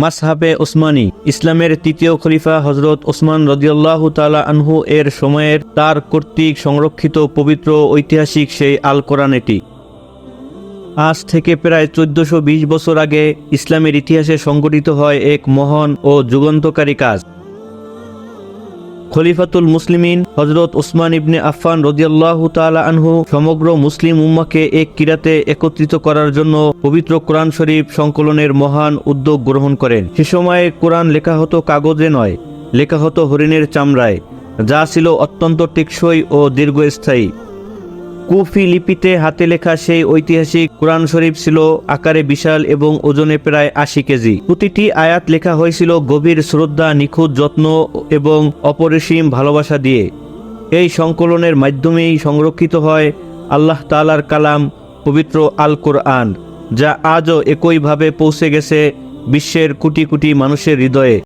মাসহাবে ওসমানী। ইসলামের তৃতীয় খলিফা হজরত ওসমান রাদিয়াল্লাহু তাআলা আনহু এর সময়ের তার কর্তৃক সংরক্ষিত পবিত্র ঐতিহাসিক সেই আল কোরআন এটি। আজ থেকে প্রায় 1420 বছর আগে ইসলামের ইতিহাসে সংঘটিত হয় এক মহান ও যুগান্তকারী কাজ। খলিফাতুল মুসলিমিন হজরত ওসমান ইবনে আফফান রাদিয়াল্লাহু তাআলা আনহু সমগ্র মুসলিম উম্মাহকে এক কিরাতে একত্রিত করার জন্য পবিত্র কোরআন শরীফ সংকলনের মহান উদ্যোগ গ্রহণ করেন। সে সময়ে কোরআন লেখা হতো কাগজে নয়, লেখা হতো হরিণের চামড়ায়, যা ছিল অত্যন্ত টেকসই ও দীর্ঘস্থায়ী। কুফি লিপিতে হাতে লেখা সেই ঐতিহাসিক কোরআন শরীফ ছিল আকারে বিশাল এবং ওজনে প্রায় 80 কেজি। প্রতিটি আয়াত লেখা হয়েছিল গভীর শ্রদ্ধা, নিখুঁত যত্ন এবং অপরিসীম ভালোবাসা দিয়ে। এই সংকলনের মাধ্যমেই সংরক্ষিত হয় আল্লাহ তাআলার কালাম পবিত্র আল কোরআন, যা আজও একইভাবে পৌঁছে গেছে বিশ্বের কোটি কোটি মানুষের হৃদয়ে।